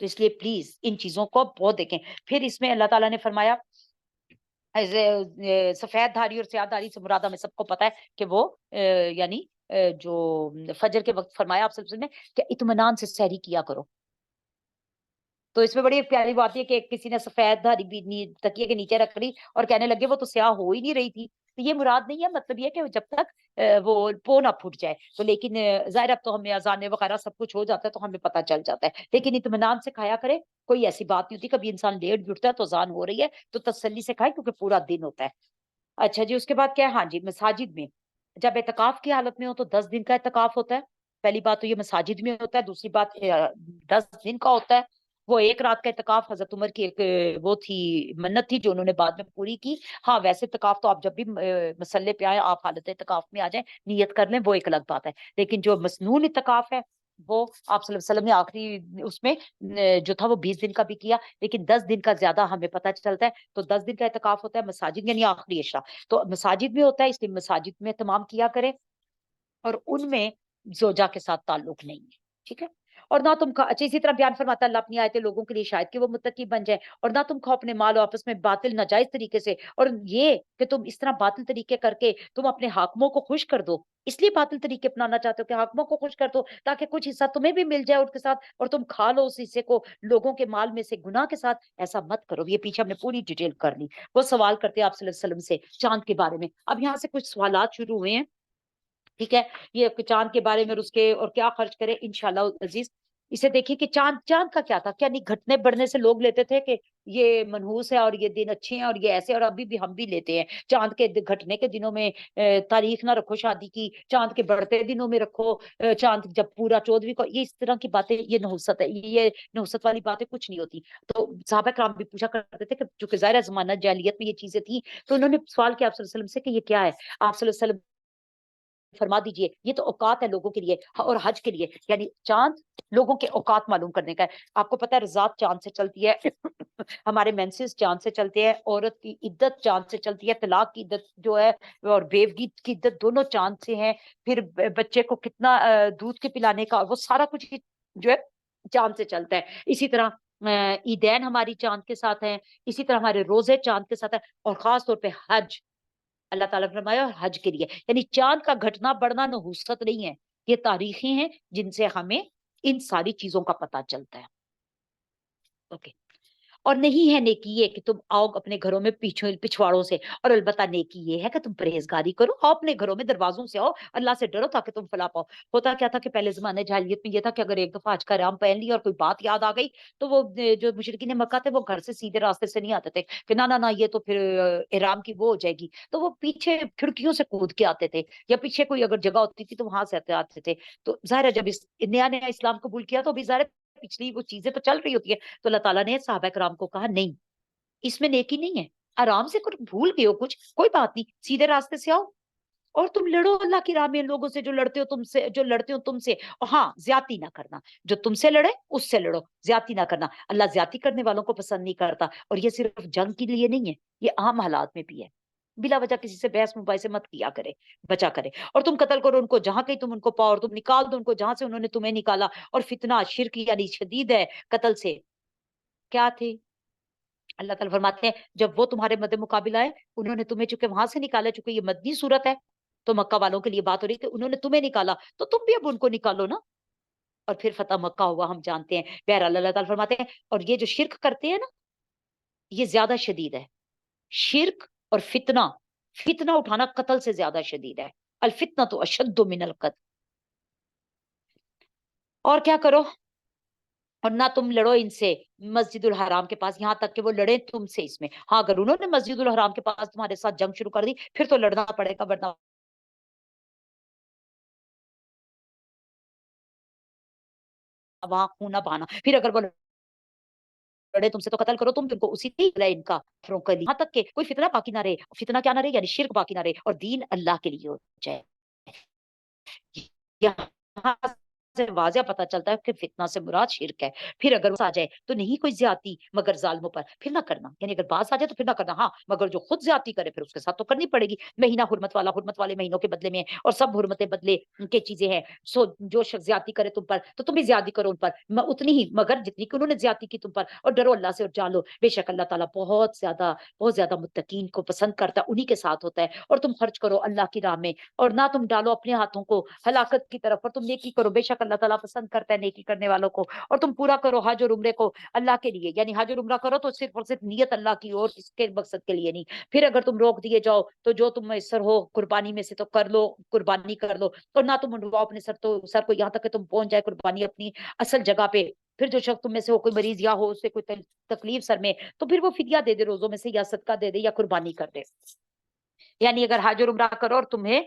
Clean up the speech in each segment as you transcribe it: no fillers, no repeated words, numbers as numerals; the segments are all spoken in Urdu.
تو اس لیے پلیز ان چیزوں کو بہت دیکھیں. پھر اس میں اللہ تعالیٰ نے فرمایا سفید دھاری اور سیاہ دھاری سے مراد ہمیں سب کو پتا ہے کہ وہ یعنی جو فجر کے وقت فرمایا آپ سب میں کہ اطمینان سے سحری کیا کرو. تو اس میں بڑی پیاری بات ہے کہ کسی نے سفید دھاری تکیے کے نیچے رکھ لی اور کہنے لگے وہ تو سیاہ ہو ہی نہیں رہی تھی. تو یہ مراد نہیں ہے. مطلب یہ کہ جب تک وہ پو نہ پھوٹ جائے. تو لیکن ظاہر اب تو ہمیں اذانے وغیرہ سب کچھ ہو جاتا ہے تو ہمیں پتہ چل جاتا ہے. لیکن اطمینان سے کھایا کرے. کوئی ایسی بات نہیں ہوتی. کبھی انسان لیٹ بھی اٹھتا ہے تو اذان ہو رہی ہے تو تسلی سے کھائے کیونکہ پورا دن ہوتا ہے. اچھا جی. اس کے بعد کیا ہے؟ ہاں جی. مساجد میں جب اعتکاف کی حالت میں ہو تو 10 دن کا اعتکاف ہوتا ہے. پہلی بات تو یہ مساجد میں ہوتا ہے. دوسری بات 10 دن کا ہوتا ہے. وہ ایک رات کا اعتکاف حضرت عمر کی ایک وہ تھی منت تھی جو انہوں نے بعد میں پوری کی. ہاں ویسے اعتکاف تو آپ جب بھی مسلے پہ آئے آپ حالت اعتکاف میں آ جائیں نیت کر لیں وہ ایک الگ بات ہے. لیکن جو مسنون اعتکاف ہے وہ آپ صلی اللہ علیہ وسلم نے آخری اس میں جو تھا وہ 20 دن کا بھی کیا. لیکن 10 دن کا زیادہ ہمیں پتہ چلتا ہے. تو 10 دن کا اعتکاف ہوتا ہے مساجد یعنی آخری عشاء. تو مساجد میں ہوتا ہے اس لیے مساجد میں تمام کیا کریں. اور ان میں زوجہ کے ساتھ تعلق نہیں ہے. ٹھیک ہے. اور نہ تم اچھا اسی طرح بیان فرماتا ہے اللہ اپنی آیتیں لوگوں کے لیے شاید کہ وہ متقی بن جائے. اور نہ تم کھاؤ اپنے مال و آپس میں باطل ناجائز طریقے سے. اور یہ کہ تم اس طرح باطل طریقے کر کے تم اپنے حاکموں کو خوش کر دو. اس لیے باطل طریقے اپنانا چاہتے ہو کہ حاکموں کو خوش کر دو تاکہ کچھ حصہ تمہیں بھی مل جائے ان کے ساتھ اور تم کھا لو اس حصے کو لوگوں کے مال میں سے گناہ کے ساتھ. ایسا مت کرو. یہ پیچھے ہم نے پوری ڈیٹیل کر لی. وہ سوال کرتے ہیں آپ صلی اللہ علیہ وسلم سے چاند کے بارے میں. اب یہاں سے کچھ سوالات شروع ہوئے ہیں. ٹھیک ہے. یہ چاند کے بارے میں اس کے اور کیا خرچ کرے انشاءاللہ عزیز. اسے دیکھیے کہ چاند کا کیا تھا. کیا نہیں گھٹنے بڑھنے سے لوگ لیتے تھے کہ یہ منحوس ہے اور یہ دن اچھے ہیں اور یہ ایسے. اور ابھی بھی ہم بھی لیتے ہیں چاند کے گھٹنے کے دنوں میں تاریخ نہ رکھو شادی کی. چاند کے بڑھتے دنوں میں رکھو. چاند جب پورا 14ویں کو. یہ اس طرح کی باتیں یہ نحوست ہے. یہ نحوست والی باتیں کچھ نہیں ہوتی. تو صحابہ کرام بھی پوچھا کرتے تھے کہ چونکہ ظاہر زمانہ جاہلیت میں یہ چیزیں تھیں تو انہوں نے سوال کیا آپ صلی اللہ علیہ وسلم سے کہ یہ کیا ہے. آپ صلی اللہ علیہ وسلم فرما دیجئے یہ تو اوقات ہے لوگوں کے لیے اور حج کے لیے. یعنی چاند لوگوں کے اوقات معلوم کرنے کا ہے. آپ کو پتا ہے رضاعت چاند سے چلتی ہے. ہمارے مینسز چاند سے چلتے ہیں. عورت کی عدت چاند سے چلتی ہے. طلاق کی عدت جو ہے اور بیوگی کی عدت دونوں چاند سے ہیں. پھر بچے کو کتنا دودھ کے پلانے کا وہ سارا کچھ جو ہے چاند سے چلتا ہے. اسی طرح عیدین ہماری چاند کے ساتھ ہیں. اسی طرح ہمارے روزے چاند کے ساتھ ہیں. اور خاص طور پہ حج اللہ تعالیٰ نے فرمایا حج کے لیے. یعنی چاند کا گھٹنا بڑھنا نحوست نہیں ہے. یہ تاریخی ہیں جن سے ہمیں ان ساری چیزوں کا پتہ چلتا ہے. اوکے. اور نہیں ہے نیکی یہ کہ تم آؤ اپنے گھروں میں پچھواڑوں سے. اور البتہ نیکی یہ ہے کہ تم پرہیزگاری کرو. آؤ اپنے گھروں میں دروازوں سے آؤ. اللہ سے ڈرو تاکہ تم فلاح پاؤ. ہوتا کیا تھا کہ پہلے زمانے جاہلیت میں یہ تھا کہ اگر ایک دفعہ حج کا احرام پہن لی اور کوئی بات یاد آ گئی تو وہ جو مشرکین مکہ تھے وہ گھر سے سیدھے راستے سے نہیں آتے تھے کہ نہ یہ تو پھر احرام کی وہ ہو جائے گی. تو وہ پیچھے کھڑکیوں سے کود کے آتے تھے یا پیچھے کوئی اگر جگہ ہوتی تھی تو وہاں سے آتے تھے. تو ظاہر ہے جب نیا اسلام قبول کیا تو بھی ظاہر پچھلی وہ چیزیں تو چل رہی ہوتی ہے. تو اللہ تعالیٰ نے صحابہ کرام کو کہا نہیں اس میں نیکی نہیں ہے. آرام سے بھول گئے ہو کچھ کوئی بات نہیں سیدھے راستے سے آؤ اور تم لڑو اللہ کی راہ میں لوگوں سے جو لڑتے ہو تم سے. ہاں زیادتی نہ کرنا. جو تم سے لڑے اس سے لڑو. زیادتی نہ کرنا. اللہ زیادتی کرنے والوں کو پسند نہیں کرتا. اور یہ صرف جنگ کے لیے نہیں ہے یہ عام حالات میں بھی ہے. بلا وجہ کسی سے بحث مباحثے مت کیا کرے بچا کرے. اور تم قتل کرو ان کو جہاں کہیں تم ان کو پاؤ اور تم نکال دو ان کو جہاں سے انہوں نے تمہیں نکالا. اور فتنہ شرک یعنی شدید ہے قتل سے. کیا تھے اللہ تعالیٰ فرماتے ہیں جب وہ تمہارے مد مقابل آئے انہوں نے تمہیں چونکہ وہاں سے نکالا. چونکہ یہ مدنی صورت ہے تو مکہ والوں کے لیے بات ہو رہی کہ انہوں نے تمہیں نکالا تو تم بھی اب ان کو نکالو نا. اور پھر فتح مکہ ہوا ہم جانتے ہیں. بہرحال اللہ تعالیٰ فرماتے ہیں اور یہ جو شرک کرتے ہیں نا یہ زیادہ شدید ہے. شرک اور فتنہ اٹھانا قتل سے زیادہ شدید ہے. الفتنہ تو اشد من القتل. اور کیا کرو اور نہ تم لڑو ان سے مسجد الحرام کے پاس یہاں تک کہ وہ لڑے تم سے اس میں. ہاں اگر انہوں نے مسجد الحرام کے پاس تمہارے ساتھ جنگ شروع کر دی پھر تو لڑنا پڑے گا ورنہ وہاں خون نہ بہانا. پھر اگر وہ لڑے تم سے تو قتل کرو تم ان کو اسی ان کا کر یہاں تک کہ کوئی فتنہ باقی نہ رہے. فتنہ کیا نہ رہے یعنی شرک باقی نہ رہے اور دین اللہ کے لیے ہو جائے. یہاں سے واضح پتا چلتا ہے کہ فتنہ سے مراد شرک ہے۔ پھر اگر آ جائے تو نہیں کوئی زیادتی مگر ظالموں پر، پھر نہ کرنا، یعنی اگر باز آ جائے تو پھر نہ کرنا، ہاں مگر جو خود زیادتی کرے پھر اس کے ساتھ تو کرنی پڑے گی۔ مہینہ حرمت والا حرمت والے مہینوں کے بدلے میں ہے، اور سب حرمتیں بدلے کی چیزیں ہیں۔ سو جو شخص زیادتی کرے تم پر تو تم بھی زیادتی کرو ان پر، اتنی ہی مگر جتنی کہ انہوں نے زیادتی کی تم پر، اور ڈرو اللہ سے اور جانو بے شک اللہ تعالیٰ بہت زیادہ متقین کو پسند کرتا ہے، انہی کے ساتھ ہوتا ہے۔ اور تم خرچ کرو اللہ کی راہ میں، اور نہ تم ڈالو اپنے ہاتھوں کو ہلاکت کی طرف، اور تم نیکی کرو، بے شک اللہ تعالیٰ پسند کرتا ہے نیکی کرنے والوں کو۔ اور تم پورا کرو حج اور عمرے کو اللہ کے لیے، یعنی حج اور عمرہ کرو تو صرف اور صرف نیت اللہ کی اور اس کے مقصد کے لیے نہیں۔ پھر اگر تم روک دیے جاؤ تو جو تم میسر ہو قربانی میں سے تو کر لو، قربانی کر لو، اور نہ تم منڈواؤ اپنے سر کو یہاں تک کہ تم پہنچ جائے قربانی اپنی اصل جگہ پہ۔ پھر جو شخص تم میں سے ہو کوئی مریض یا ہو، اس سے کوئی تکلیف سر میں، تو پھر وہ فدیہ دے دے روزوں میں سے، یا صدقہ دے دے، یا قربانی کر دے۔ یعنی اگر حج اور عمرہ کرو اور تمہیں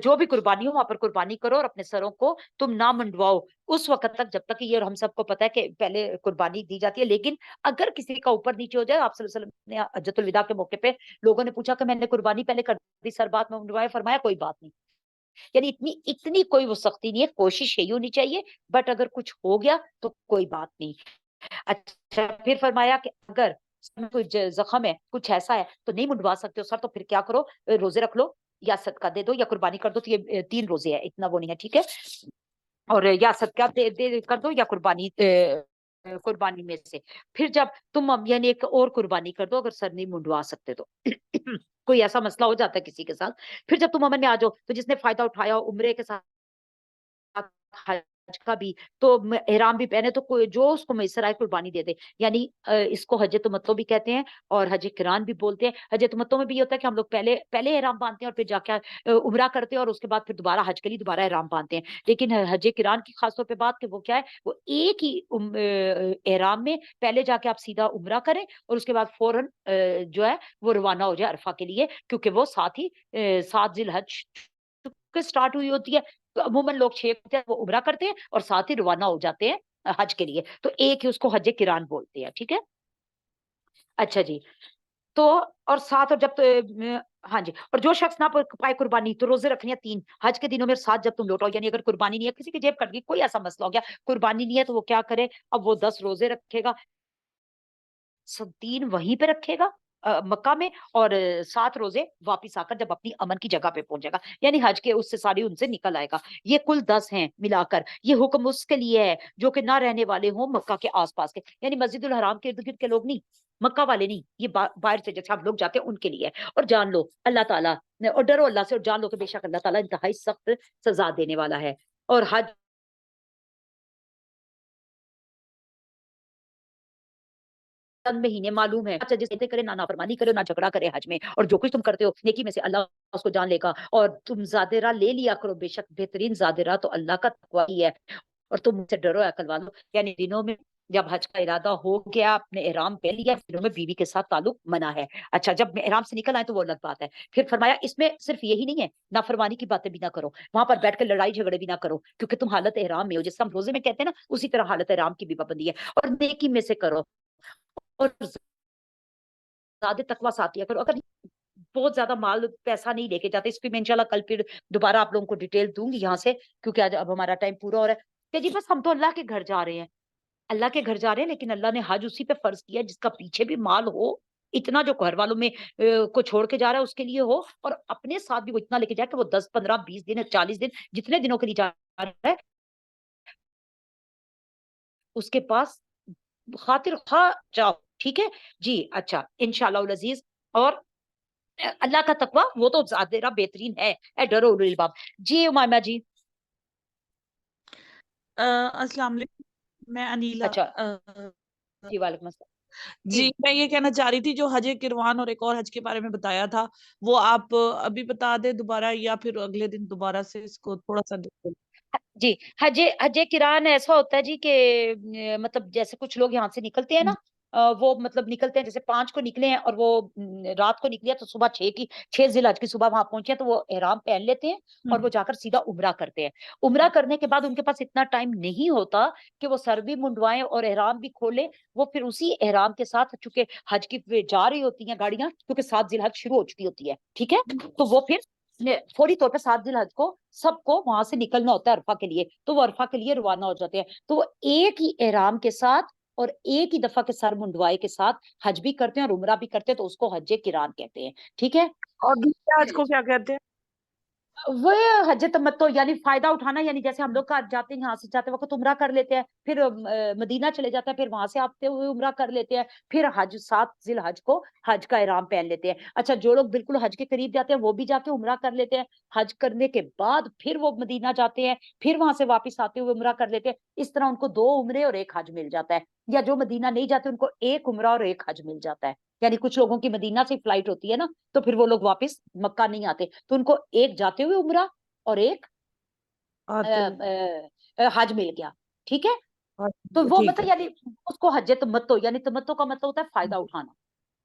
جو بھی قربانی ہو وہاں پر قربانی کرو، اور اپنے سروں کو تم نہ منڈواؤ اس وقت تک جب تک کہ، یہ اور ہم سب کو پتا ہے کہ پہلے قربانی دی جاتی ہے، لیکن اگر کسی کا اوپر نیچے ہو جائے، آپ صلی اللہ علیہ وسلم نے حجۃ الوداع کے موقع پہ لوگوں نے پوچھا کہ میں نے قربانی پہلے کر دی، سر بعد میں منڈوایا، فرمایا کوئی بات نہیں، یعنی اتنی کوئی وہ سختی نہیں ہے، کوشش یہی ہونی چاہیے، بٹ اگر کچھ ہو گیا تو کوئی بات نہیں۔ اچھا پھر فرمایا کہ اگر سر میں کوئی زخم ہے، کچھ ایسا ہے تو نہیں منڈوا سکتے ہو سر، تو پھر کیا کرو، روزے رکھ لو، یا صدقہ دے دو، یا قربانی کر دو، تو یہ 3 روزے ہیں، اتنا وہ نہیں ہے، ٹھیک ہے۔ اور یا صدقہ دے کر دو، یا قربانی میں سے پھر جب تم یعنی ایک اور قربانی کر دو اگر سر نہیں منڈوا سکتے تو کوئی ایسا مسئلہ ہو جاتا ہے کسی کے ساتھ، پھر جب تم عمل میں آ جاؤ تو جس نے فائدہ اٹھایا ہو عمرے کے ساتھ حج کا بھی، تو احرام بھی پہنے، تو جو اس کو میسر آئے قربانی دے دے، یعنی اس کو حج تمتع بھی کہتے ہیں اور حج قران بھی بولتے ہیں۔ حج تمتع میں بھی یہ ہوتا ہے کہ ہم لوگ پہلے احرام باندھتے ہیں اور پھر جا کے عمرہ کرتے ہیں، اور اس کے بعد پھر دوبارہ حج کے لیے دوبارہ احرام باندھتے ہیں۔ لیکن حج قران کی خاص طور پہ بات کہ وہ کیا ہے، وہ ایک ہی احرام میں پہلے جا کے آپ سیدھا عمرہ کریں، اور اس کے بعد فوراً جو ہے وہ روانہ ہو جائے عرفہ کے لیے، کیونکہ وہ ساتھ ہی 7 ذی الحج سٹارٹ ہوئی ہوتی ہے، تو عموماً لوگ 6 ہوتے ہیں وہ عمرہ کرتے ہیں اور ساتھ ہی روانہ ہو جاتے ہیں حج کے لیے، تو ایک ہی اس کو حج قران بولتے ہیں، ٹھیک ہے۔ اچھا جی، تو اور ساتھ، اور جب ہاں جی، اور جو شخص نہ پائے قربانی تو روزے رکھنے ہیں 3 حج کے دنوں میں، ساتھ جب تم لوٹاؤ، یعنی اگر قربانی نہیں ہے، کسی کی جیب کٹ گئی، کوئی ایسا مسئلہ ہو گیا، قربانی نہیں ہے تو وہ کیا کرے، اب وہ 10 روزے رکھے گا، 3 وہیں پہ رکھے گا مکہ میں، اور 7 روزے واپس آ کر جب اپنی امن کی جگہ پہ پہنچے گا، یعنی حج کے اس سے ساری ان سے نکل آئے گا۔ یہ کل 10 ہیں ملا کر، یہ حکم اس کے لیے ہے جو کہ نہ رہنے والے ہوں مکہ کے آس پاس کے، یعنی مسجد الحرام کے ارد گرد کے لوگ نہیں، مکہ والے نہیں، یہ باہر سے جیسے ہم لوگ جاتے ہیں ان کے لیے ہے۔ اور جان لو اللہ تعالیٰ، اور ڈرو اللہ سے اور جان لو کہ بے شک اللہ تعالیٰ انتہائی سخت سزا دینے والا ہے۔ اور حج چند مہینے معلوم ہے، اچھا جس کرے نہ نافرمانی کرے نہ جھگڑا کرے حج میں، اور جو کچھ تم کرتے ہو نیکی میں سے اللہ اس کو جان لے گا، اور تم زیادہ راہ لے لیا کرو، بے شک بہترین زیادہ راہ تو اللہ کا تقوی ہی ہے، اور تم مجھ سے ڈرو عقل والو، یعنی دنوں میں جب حج کا ارادہ ہو گیا، اپنے احرام پہ لیا، دنوں میں بیوی کے ساتھ تعلق منع ہے۔ اچھا جب احرام سے نکل آئے تو وہ الگ بات ہے، پھر فرمایا اس میں صرف یہی نہیں ہے، نافرمانی کی باتیں بھی نہ کرو، وہاں پر بیٹھ کے لڑائی جھگڑے بھی نہ کرو، کیونکہ تم حالت احرام میں ہو، جس ہم روزے میں کہتے ہیں نا، اسی طرح حالت احرام کی بھی پابندی ہے، اور نیکی میں سے کرو، اور زیادہ تقوی ساتھ لیا کرو، اگر بہت زیادہ مال پیسہ نہیں لے کے جاتے، اس پہ میں انشاءاللہ کل پھر دوبارہ آپ لوگوں کو ڈیٹیل دوں گی یہاں سے، کیونکہ آج اب ہمارا ٹائم پورا ہو رہا ہے کہ جی بس ہم تو اللہ کے گھر جا رہے ہیں، اللہ کے گھر جا رہے ہیں، لیکن اللہ نے حج اسی پہ فرض کیا جس کا پیچھے بھی مال ہو، اتنا جو گھر والوں میں کو چھوڑ کے جا رہا ہے اس کے لیے ہو، اور اپنے ساتھ بھی وہ اتنا لے کے جائے کہ وہ 10 15 20 دن 40 دن جتنے دنوں کے لیے جا رہا ہے اس کے پاس خاطر خواہ جاؤ، ٹھیک ہے جی۔ اچھا انشاءاللہ العزیز، اور اللہ کا تقوی وہ تو زیادہ بہترین ہے، اے ڈرو اولو الالباب۔ جی امامہ جی۔ السلام علیکم، میں انیلا۔ اچھا جی وعلیکم السلام جی میں یہ کہنا چاہ رہی تھی، جو حج کروان اور ایک اور حج کے بارے میں بتایا تھا، وہ آپ ابھی بتا دیں دوبارہ، یا پھر اگلے دن دوبارہ سے اس کو تھوڑا سا دیکھ جی۔ حج کران ایسا ہوتا ہے جی کہ مطلب جیسے کچھ لوگ یہاں سے نکلتے ہیں نا، وہ مطلب نکلتے ہیں جیسے 5 کو نکلے ہیں اور وہ رات کو نکلے تو صبح 6 ذی الحج کی صبح وہاں پہنچے تو وہ احرام پہن لیتے ہیں اور وہ جا کر سیدھا عمرہ کرتے ہیں۔ عمرہ کرنے کے بعد ان کے پاس اتنا ٹائم نہیں ہوتا کہ وہ سر بھی منڈوائیں اور احرام بھی کھولیں، وہ پھر اسی احرام کے ساتھ چونکہ حج کی جا رہی ہوتی ہیں گاڑیاں، کیونکہ 7 ذی الحج شروع ہو چکی ہوتی ہے، ٹھیک ہے، تو وہ پھر فوری طور پہ 7 ذی الحج کو سب کو وہاں سے نکلنا ہوتا ہے عرفہ کے لیے، تو وہ عرفہ کے لیے روانہ ہو جاتے ہیں، تو وہ ایک ہی احرام کے ساتھ اور ایک ہی دفعہ کے سر منڈوائے کے ساتھ حج بھی کرتے ہیں اور عمرہ بھی کرتے ہیں، تو اس کو حج قران کہتے ہیں، ٹھیک ہے۔ اور دوسرے حج کو کیا کہتے ہیں؟ وہ حج تمتع یعنی فائدہ اٹھانا، یعنی جیسے ہم لوگ جاتے ہیں یہاں سے جاتے وقت عمرہ کر لیتے ہیں، پھر مدینہ چلے جاتے ہیں، پھر وہاں سے آتے ہوئے عمرہ کر لیتے ہیں، پھر حج 7 ذی الحج کو حج کا احرام پہن لیتے ہیں۔ اچھا جو لوگ بالکل حج کے قریب جاتے ہیں وہ بھی جا کے عمرہ کر لیتے ہیں، حج کرنے کے بعد پھر وہ مدینہ جاتے ہیں، پھر وہاں سے واپس آتے ہوئے عمرہ کر لیتے ہیں، اس طرح ان کو 2 عمرے اور 1 حج مل جاتا ہے، یا جو مدینہ نہیں جاتے ان کو 1 عمرہ اور 1 حج مل جاتا ہے، یعنی کچھ لوگوں کی مدینہ سے فلائٹ ہوتی ہے نا، تو پھر وہ لوگ واپس مکہ نہیں آتے، تو ان کو 1 جاتے ہوئے عمرہ اور 1 آتے ہوئے حج مل گیا، ٹھیک ہے۔ تو وہ ٹھیک مطلب ہے۔ یعنی اس کو حج تمتع، یعنی تمتع کا مطلب ہوتا ہے فائدہ اٹھانا،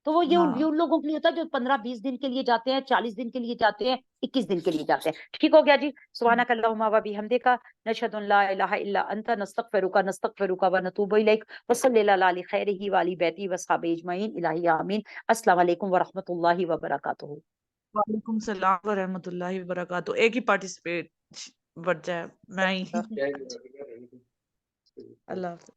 تو وہ یہ ہاں ان لوگوں کے لیے ہوتا ہے جو 15-20 دن کے لیے جاتے ہیں، 40 دن کے لیے جاتے ہیں، 21 دن کے لیے جاتے ہیں، ٹھیک ہو گیا جی۔ سبحانک اللہم و بحمدک، نشہد ان لا الہ الا انت، نستغفرک و نتوب الیک، وصلی اللہ علی خیرہ و علی بیتہ و صحابہ اجمعین، الہی آمین۔ السلام علیکم و رحمۃ اللہ وبرکاتہ۔ وعلیکم السلام ورحمۃ اللہ وبرکاتہ۔ ایک ہی پارٹیسپیٹ بڑھ جائے میں ہی۔ اللہ حافظ۔